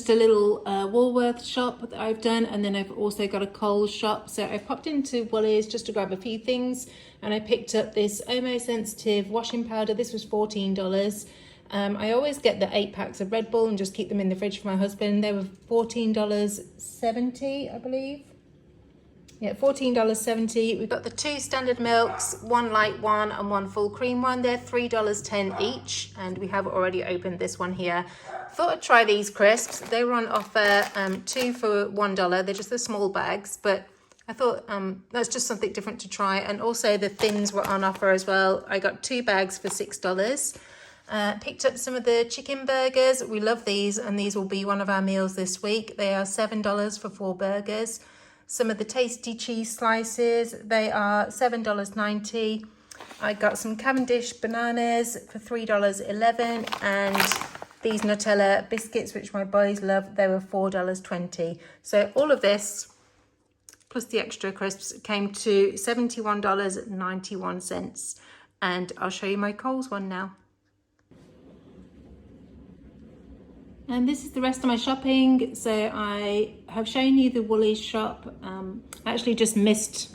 just a little Woolworth shop that I've done, and then I've also got a Coles shop. So I popped into Woolies just to grab a few things, and I picked up this Omo Sensitive washing powder. This was $14. I always get the 8 packs of Red Bull and just keep them in the fridge for my husband. They were $14.70, I believe. Yeah, $14.70. We've got the 2 standard milks, 1 light one and 1 full cream one. They're $3.10 each, and we have already opened this one here. Thought I'd try these crisps. They were on offer, 2 for $1. They're just the small bags, but I thought that's just something different to try. And also the thins were on offer as well. I got 2 bags for $6. Picked up some of the chicken burgers. We love these, and these will be one of our meals this week. They are $7 for 4 burgers. Some of the tasty cheese slices, they are $7.90. I got some Cavendish bananas for $3.11, and these Nutella biscuits, which my boys love, they were $4.20. So all of this, plus the extra crisps, came to $71.91. And I'll show you my Coles one now. And this is the rest of my shopping. So I have shown you the Woolies shop. I actually just missed,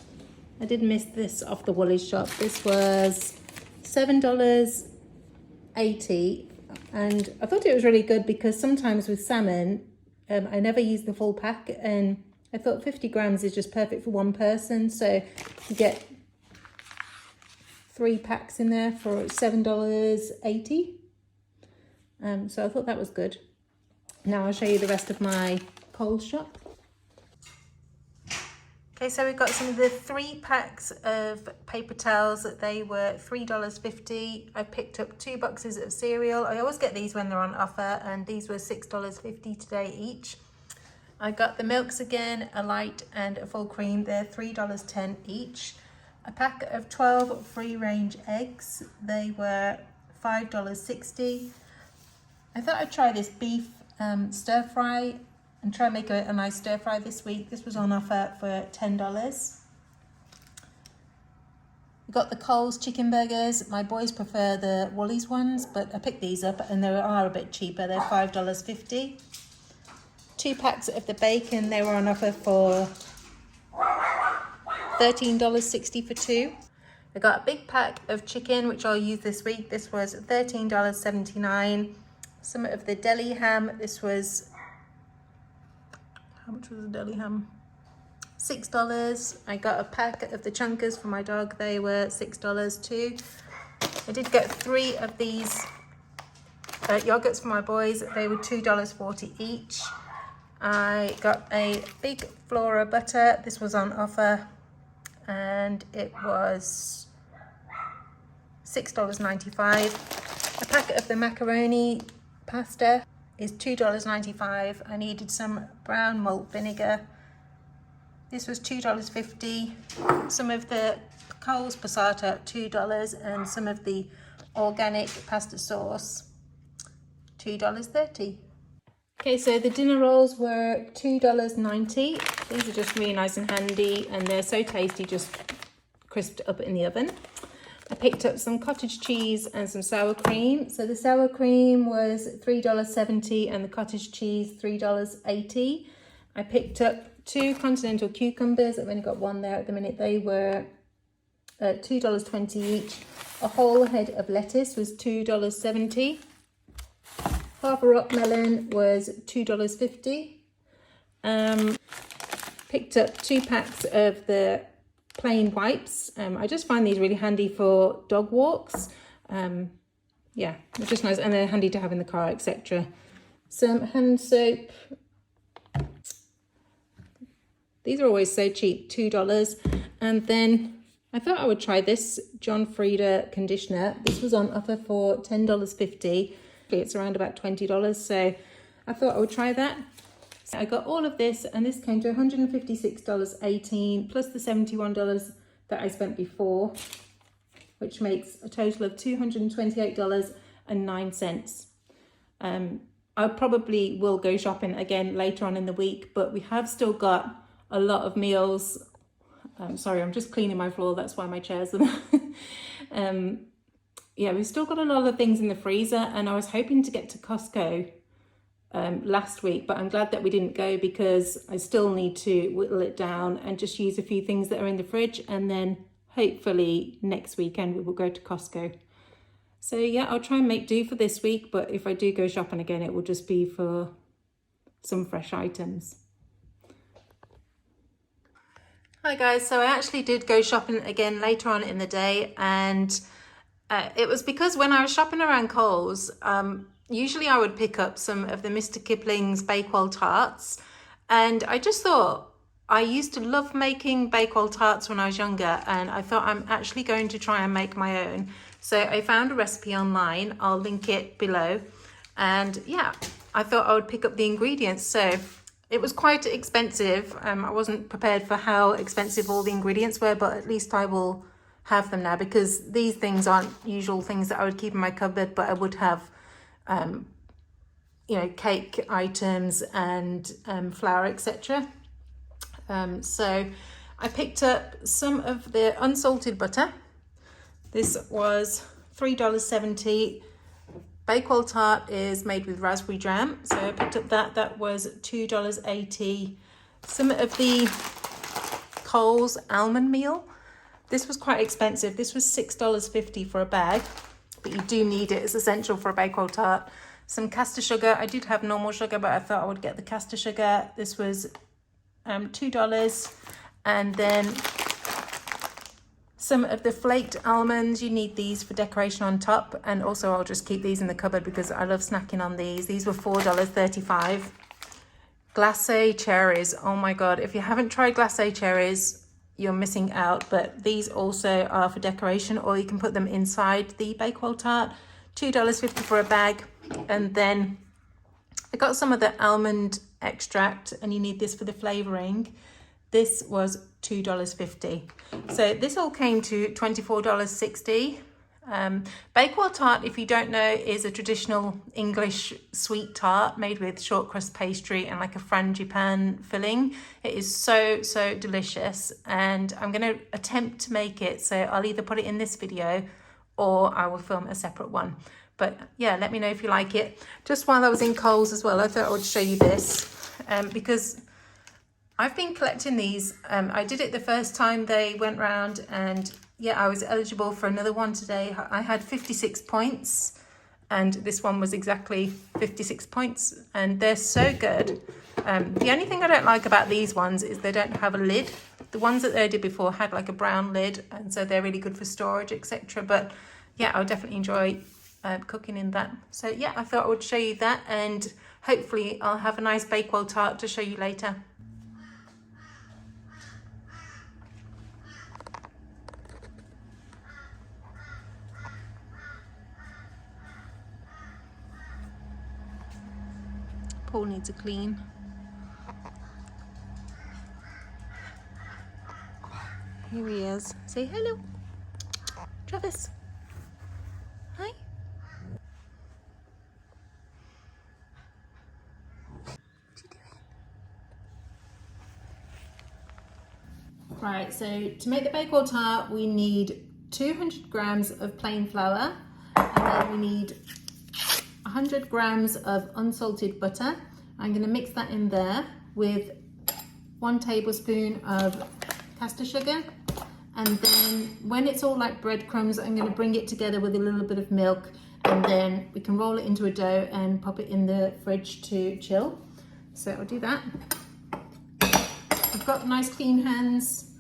I did miss this off the Woolies shop. This was $7.80, and I thought it was really good because sometimes with salmon, I never use the full pack, and I thought 50 grams is just perfect for one person. So you get 3 packs in there for $7.80. So I thought that was good. Now I'll show you the rest of my Coles shop. Okay, so we've got some of the 3 packs of paper towels. They were $3.50. I picked up 2 boxes of cereal. I always get these when they're on offer, and these were $6.50 today each. I got the milks again, a light and a full cream. They're $3.10 each. A pack of 12 free-range eggs. They were $5.60. I thought I'd try this beef stir fry and try and make a nice stir fry this week. This was on offer for $10. We got the Coles chicken burgers. My boys prefer the Woolies ones, but I picked these up and they are a bit cheaper. They're $5.50. 2 packs of the bacon. They were on offer for $13.60 for 2. I got a big pack of chicken, which I'll use this week. This was $13.79. Some of the deli ham. This was, how much was the deli ham? $6. I got a pack of the chunkers for my dog. They were $6 too. I did get 3 of these yogurts for my boys. They were $2.40 each. I got a big Flora butter. This was on offer, and it was $6.95. A packet of the macaroni pasta is $2.95. I needed some brown malt vinegar. This was $2.50. Some of the Coles passata, $2, and some of the organic pasta sauce, $2.30. Okay, so the dinner rolls were $2.90. These are just really nice and handy, and they're so tasty, just crisped up in the oven. I picked up some cottage cheese and some sour cream. So the sour cream was $3.70 and the cottage cheese $3.80. I picked up 2 continental cucumbers. I've only got 1 there at the minute. They were $2.20 each. A whole head of lettuce was $2.70. Half a rock melon was $2.50. Picked up 2 packs of the plain wipes. I just find these really handy for dog walks. Yeah, they're just nice, and they're handy to have in the car, etc. Some hand soap. These are always so cheap, $2. And then I thought I would try this John Frieda conditioner. This was on offer for $10.50. It's around about $20, so I thought I would try that. So I got all of this, and this came to $156.18 plus the $71 that I spent before, which makes a total of $228.09. I probably will go shopping again later on in the week, but we have still got a lot of meals. Sorry, I'm just cleaning my floor. That's why my chair's there. Yeah, we've still got a lot of things in the freezer, and I was hoping to get to Costco last week, but I'm glad that we didn't go because I still need to whittle it down and just use a few things that are in the fridge, and then hopefully next weekend we will go to Costco. So yeah, I'll try and make do for this week, but if I do go shopping again, it will just be for some fresh items. Hi guys, so I actually did go shopping again later on in the day, and it was because when I was shopping around Coles, usually I would pick up some of the Mr. Kipling's Bakewell Tarts, and I just thought, I used to love making Bakewell Tarts when I was younger, and I thought I'm actually going to try and make my own. So I found a recipe online, I'll link it below, and yeah, I thought I would pick up the ingredients. So it was quite expensive. I wasn't prepared for how expensive all the ingredients were, but at least I will have them now, because these things aren't usual things that I would keep in my cupboard, but I would have you know, cake items and flour, etc. So I picked up some of the unsalted butter. This was $3.70. Bakewell Tart is made with raspberry jam, so I picked up that was $2.80. Some of the Coles almond meal. This was quite expensive. This was $6.50 for a bag, but you do need it. It's essential for a Bakewell Tart. Some caster sugar. I did have normal sugar, but I thought I would get the caster sugar. This was $2. And then some of the flaked almonds. You need these for decoration on top. And also I'll just keep these in the cupboard because I love snacking on these. These were $4.35. Glacé cherries. Oh my God. If you haven't tried glacé cherries, you're missing out, but these also are for decoration, or you can put them inside the Bakewell Tart. $2.50 for a bag. And then I got some of the almond extract, and you need this for the flavoring. This was $2.50. So this all came to $24.60. Bakewell Tart, if you don't know, is a traditional English sweet tart made with short crust pastry and like a frangipan filling. It is so delicious, and I'm going to attempt to make it, so I'll either put it in this video or I will film a separate one. But yeah, let me know if you like it. Just while I was in Coles as well, I thought I would show you this, because I've been collecting these. I did it the first time they went round, and yeah, I was eligible for another one today. I had 56 points, and this one was exactly 56 points, and they're so good. The only thing I don't like about these ones is they don't have a lid. The ones that they did before had like a brown lid, and so they're really good for storage, etc. But yeah, I'll definitely enjoy cooking in that. So yeah, I thought I would show you that, and hopefully I'll have a nice Bakewell Tart to show you later. Paul needs a clean. Here he is. Say hello. Travis. Hi. What you doing? Right, so to make the Bakewell Tart, we need 200 grams of plain flour, and then we need 100 grams of unsalted butter. I'm going to mix that in there with 1 tablespoon of caster sugar, and then when it's all like breadcrumbs, I'm going to bring it together with a little bit of milk, and then we can roll it into a dough and pop it in the fridge to chill. So I'll do that. I've got nice clean hands.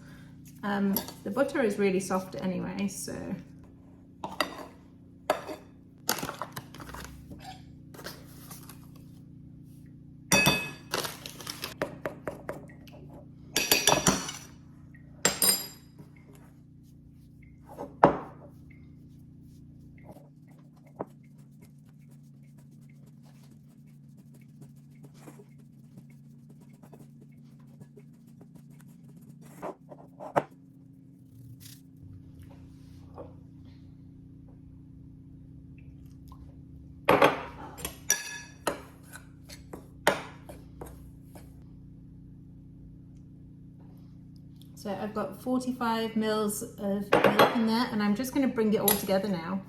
The butter is really soft anyway, so So I've got 45 mils of milk in there, and I'm just going to bring it all together now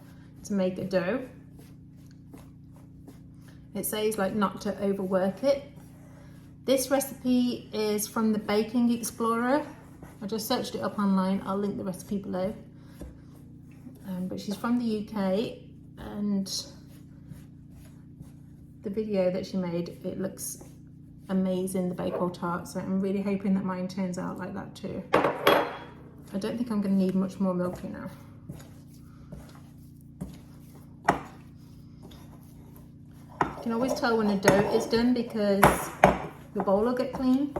to make a dough. It says like not to overwork it. This recipe is from the Baking Explorer. I just searched it up online. I'll link the recipe below. But she's from the UK, and the video that she made, it looks amazing, the Bakewell Tart. So I'm really hoping that mine turns out like that too. I don't think I'm going to need much more milk now. You can always tell when the dough is done because the bowl will get clean.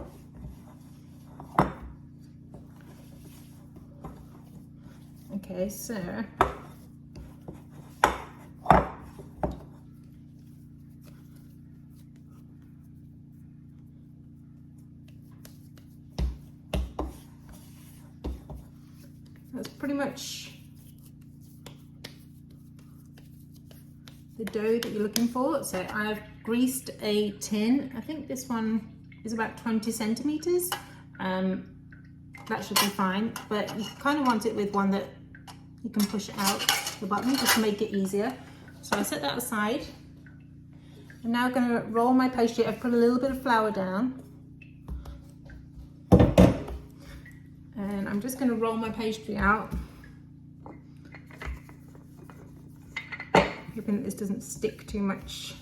Okay, so that's pretty much the dough that you're looking for. So I've greased a tin. I think this one is about 20 centimeters. That should be fine, but you kind of want it with one that you can push out the bottom just to make it easier. So I set that aside. I'm now going to roll my pastry. I've put a little bit of flour down. And I'm just going to roll my pastry out. Hoping that this doesn't stick too much.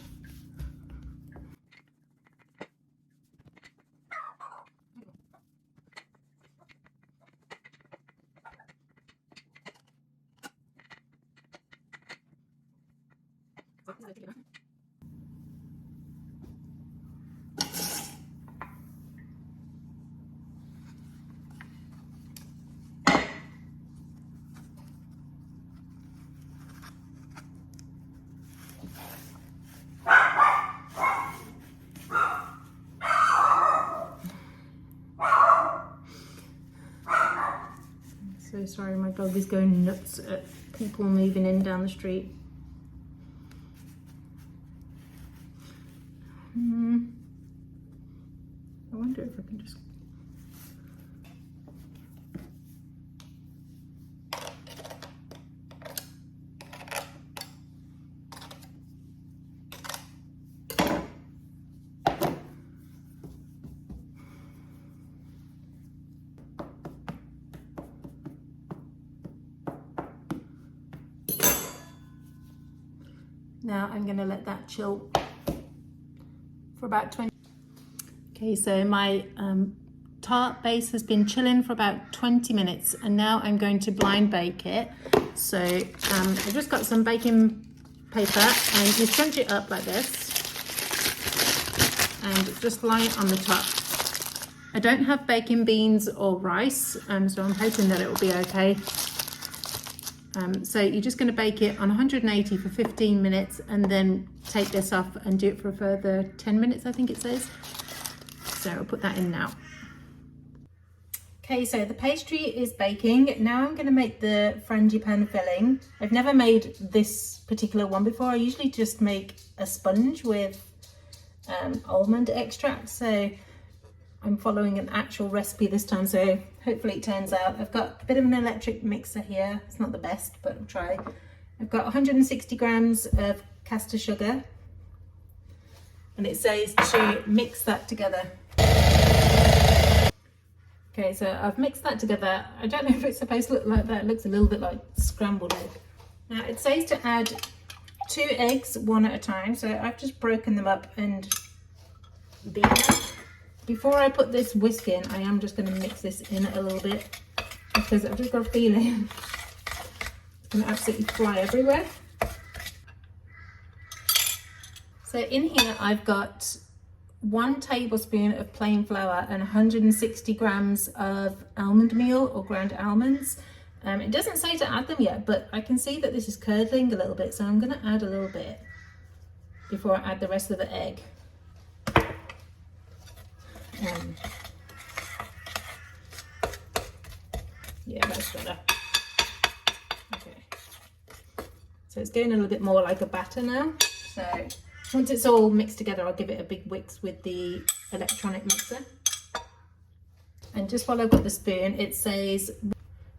So sorry, my dog is going nuts at people moving in down the street. I wonder if I can just... Now I'm going to let that chill for about 20. Okay, so my tart base has been chilling for about 20 minutes, and now I'm going to blind bake it. So I've just got some baking paper, and you scrunch it up like this and just lie it on the top. I don't have baking beans or rice, so I'm hoping that it will be okay. So you're just going to bake it on 180 for 15 minutes and then take this off and do it for a further 10 minutes, I think it says. So I'll put that in now. Okay, so the pastry is baking. Now I'm going to make the frangipane filling. I've never made this particular one before. I usually just make a sponge with almond extract. So I'm following an actual recipe this time, so hopefully it turns out. I've got a bit of an electric mixer here. It's not the best, but I'll try. I've got 160 grams of caster sugar, and it says to mix that together. Okay, so I've mixed that together. I don't know if it's supposed to look like that. It looks a little bit like scrambled egg. Now it says to add 2 eggs, one at a time. So I've just broken them up and beaten them. Before I put this whisk in, I am just going to mix this in a little bit because I've just got a feeling it's going to absolutely fly everywhere. So in here I've got 1 tablespoon of plain flour and 160 grams of almond meal or ground almonds. It doesn't say to add them yet, but I can see that this is curdling a little bit, so I'm going to add a little bit before I add the rest of the egg. Yeah, that's better. Okay, so it's going a little bit more like a batter now. So once it's all mixed together, I'll give it a big whisk with the electronic mixer. And just while I've got the spoon, it says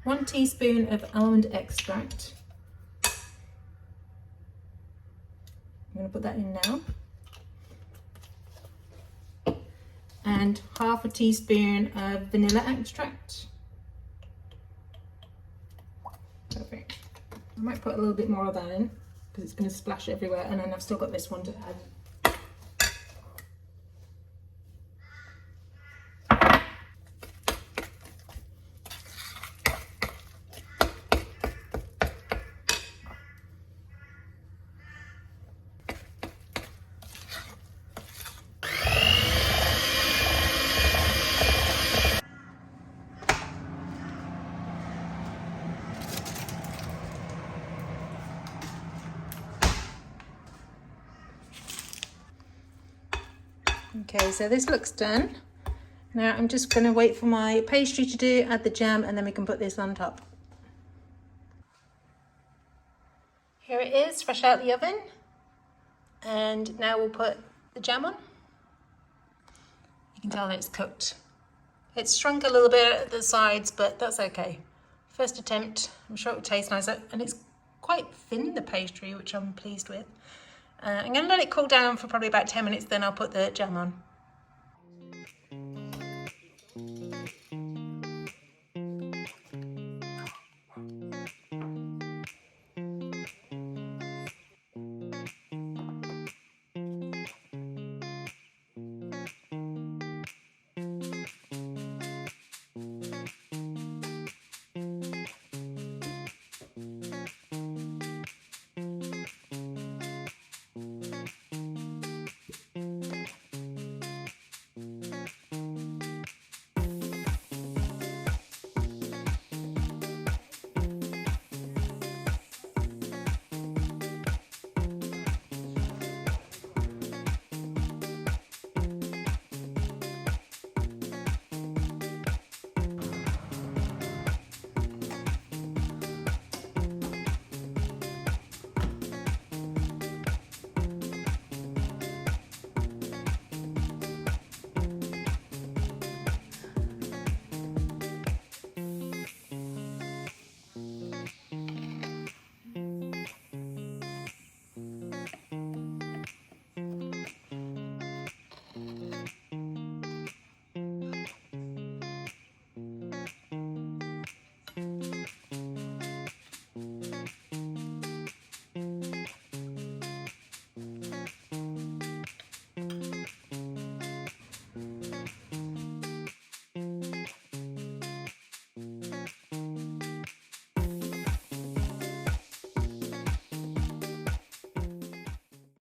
1 teaspoon of almond extract. I'm going to put that in now. and half a teaspoon of vanilla extract. Perfect. I might put a little bit more of that in because it's going to splash everywhere, and then I've still got this one to add. Okay, so this looks done. Now I'm just going to wait for my pastry to do, add the jam, and then we can put this on top. Here it is, fresh out the oven. And now we'll put the jam on. You can tell that it's cooked. It's shrunk a little bit at the sides, but that's okay. First attempt, I'm sure it will taste nicer. And it's quite thin, the pastry, which I'm pleased with. I'm going to let it cool down for probably about 10 minutes, then I'll put the jam on.